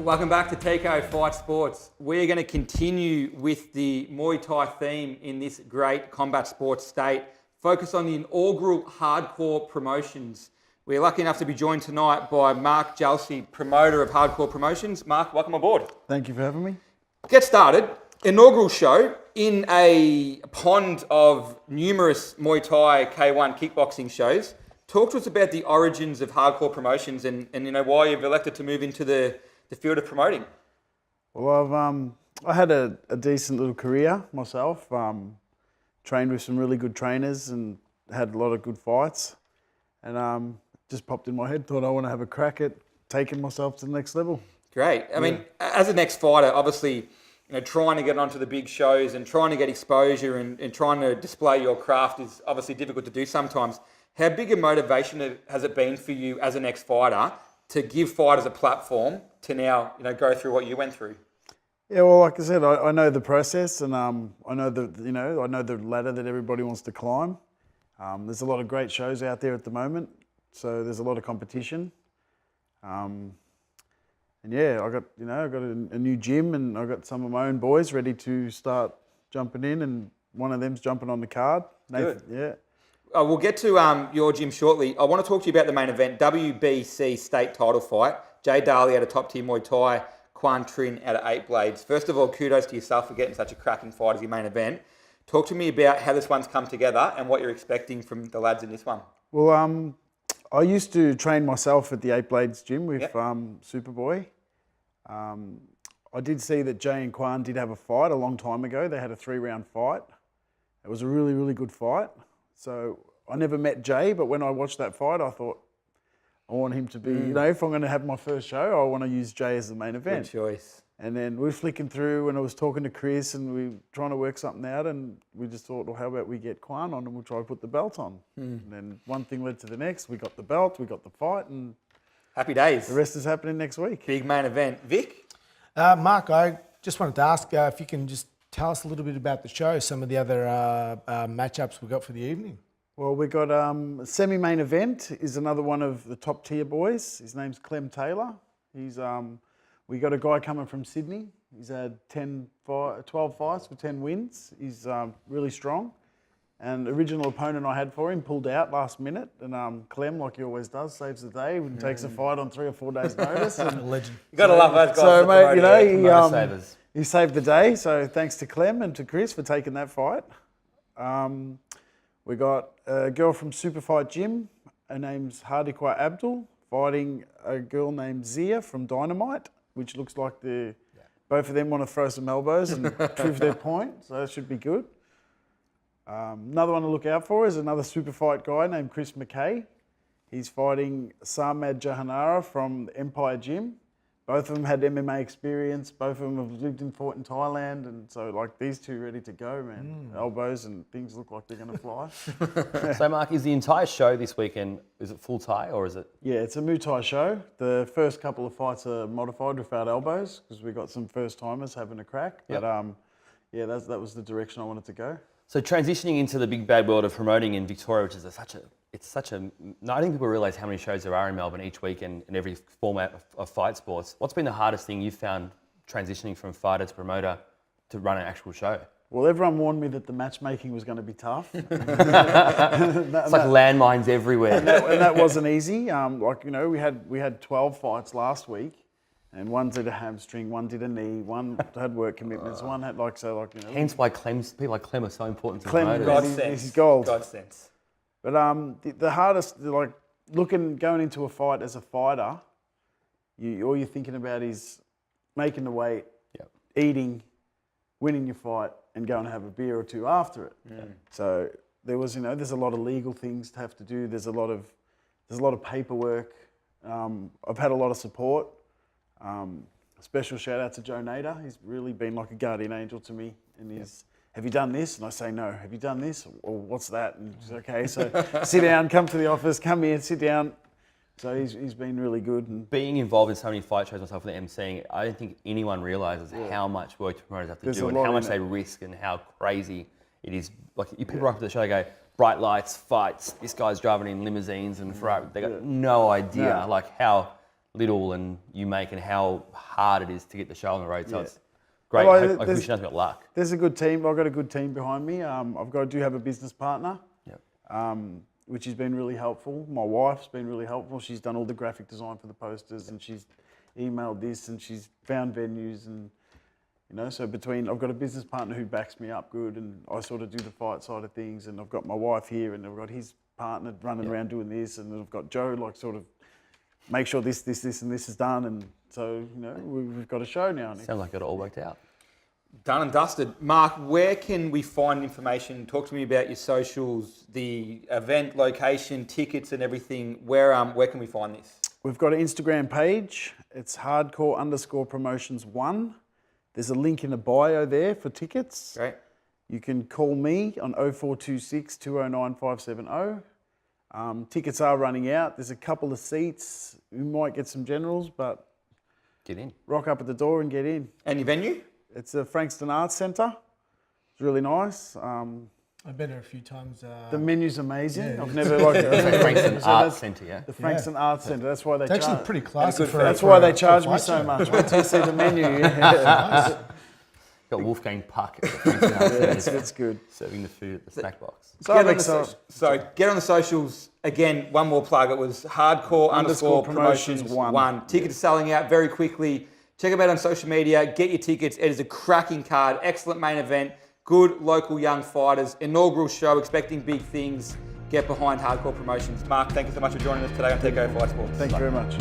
Welcome back to TKO Fight Sports. We're going to continue with the Muay Thai theme in this great combat sports state. Focus on the inaugural Hardcore Promotions. We're lucky enough to be joined tonight by Mark Jalsi, promoter of Hardcore Promotions. Mark, welcome aboard. Thank you for having me. Get started. Inaugural show in a pond of numerous Muay Thai K1 kickboxing shows. Talk to us about the origins of Hardcore Promotions and why you've elected to move into the field of promoting. Well, I had a decent little career myself. Trained with some really good trainers and had a lot of good fights. And just popped in my head, thought I want to have a crack at taking myself to the next level. Great. I mean, as an ex-fighter, obviously, trying to get onto the big shows and trying to get exposure and trying to display your craft is obviously difficult to do sometimes. How big a motivation has it been for you as an ex-fighter to give fighters a platform to now, go through what you went through? Yeah, well, like I said, I know the process, and I know the ladder that everybody wants to climb. There's a lot of great shows out there at the moment, so there's a lot of competition. And yeah, I got a new gym, and I got some of my own boys ready to start jumping in, and one of them's jumping on the card. Good. Yeah. We'll get to your gym shortly. I want to talk to you about the main event, WBC state title fight. Jay Daly out of Top Tier Muay Thai, Quan Trin out of 8 Blades. First of all, kudos to yourself for getting such a cracking fight as your main event. Talk to me about how this one's come together and what you're expecting from the lads in this one. Well, I used to train myself at the 8 Blades gym with Superboy. I did see that Jay and Quan did have a fight a long time ago. They had a 3-round fight. It was a really, really good fight. So I never met Jay, but when I watched that fight, I thought, I want him to be, if I'm going to have my first show, I want to use Jay as the main event. Good choice. And then we were flicking through and I was talking to Chris and we were trying to work something out and we just thought, well, how about we get Quan on and we'll try to put the belt on. And then one thing led to the next. We got the belt, we got the fight, and happy days. The rest is happening next week. Big main event. Vic? Mark, I just wanted to ask if you can just tell us a little bit about the show, some of the other matchups we got for the evening. Well, we got semi-main event is another one of the top tier boys. His name's Clem Taylor. We got a guy coming from Sydney. He's had 12 fights with 10 wins. He's really strong. And the original opponent I had for him pulled out last minute. And Clem, like he always does, saves the day and takes a fight on 3 or 4 days' notice. Legend. You got to love those guys. So, mate, he saved the day. So thanks to Clem and to Chris for taking that fight. We got a girl from Super Fight Gym. Her name's Hardikwa Abdul, fighting a girl named Zia from Dynamite, which looks like both of them want to throw some elbows and prove their point, so that should be good. Another one to look out for is another Super Fight guy named Chris McKay. He's fighting Samad Jahanara from the Empire Gym. Both of them had MMA experience. Both of them have lived and fought in Thailand. And so, these two ready to go, man. Elbows and things look like they're going to fly. So, Mark, is the entire show this weekend, is it full Thai or is it? Yeah, it's a Muay Thai show. The first couple of fights are modified without elbows because we got some first-timers having a crack. But, that was the direction I wanted to go. So, transitioning into the big bad world of promoting in Victoria, which is I think people realise how many shows there are in Melbourne each week and in every format of fight sports. What's been the hardest thing you've found transitioning from fighter to promoter to run an actual show? Well, everyone warned me that the matchmaking was going to be tough. It's like landmines everywhere. And that wasn't easy. We had 12 fights last week, and one did a hamstring, one did a knee, one had work commitments, one had Hence why people like Clem are so important to Clem, promoters. he's gold. God sense. But the hardest, going into a fight as a fighter, all you're thinking about is making the weight, eating, winning your fight, and going to have a beer or two after it. So there was, there's a lot of legal things to have to do. There's a lot of paperwork. I've had a lot of support. Special shout out to Joe Nader. He's really been like a guardian angel to me, and he's. Have you done this? And I say, no. Have you done this? Or what's that? And he's okay, so sit down, come to the office, come here, sit down. So he's been really good. And being involved in so many fight shows myself with the emceeing, I don't think anyone realises how much work the promoters have to do and how much they risk and how crazy it is. Like, you people rock up to the show, they go, bright lights, fights, this guy's driving in limousines and Ferrari. They got no idea how Little and you make and how hard it is to get the show on the road. So Yeah. it's great. Well, I wish there's- you nothing but luck. There's a good team. I've got a good team behind me. I do have a business partner, Yep. which has been really helpful. My wife's been really helpful. She's done all the graphic design for the posters, and she's emailed this, and she's found venues, and so I've got a business partner who backs me up good, and I sort of do the fight side of things, and I've got my wife here, and I've got his partner running around doing this, and then I've got Joe sort of make sure this, and this is done, and so we've got a show now. Sounds like it all worked out. Done and dusted. Mark, where can we find information? Talk to me about your socials, the event location, tickets, and everything. Where can we find this? We've got an Instagram page. It's hardcore_promotions1. There's a link in the bio there for tickets. Great. You can call me on 0426 209 570. Tickets are running out. There's a couple of seats. We might get some generals, but Get in. rock up at the door and get in. And your venue? It's a Frankston Arts Centre. It's really nice. I've been there a few times. The menu's amazing. Yeah, I've it never Frankston so Arts that's Centre, yeah. the Frankston Arts Centre. That's why they It's actually charge. pretty classy. good For, food. That's for why a- they for a charge me fight so show. much. Wait till you see the menu. Yeah. Got Wolfgang Puck at the Frankston Arts Centre It's good. serving the food at the snack box. So Get I'm on the excited. get on the socials. Again, one more plug. It was hardcore_promotions1. Tickets are selling out very quickly. Check them out on social media. Get your tickets. It is a cracking card. Excellent main event. Good local young fighters. Inaugural show. Expecting big things. Get behind Hardcore Promotions. Mark, thank you so much for joining us today on Takeover Fight Sports. Thank you very much.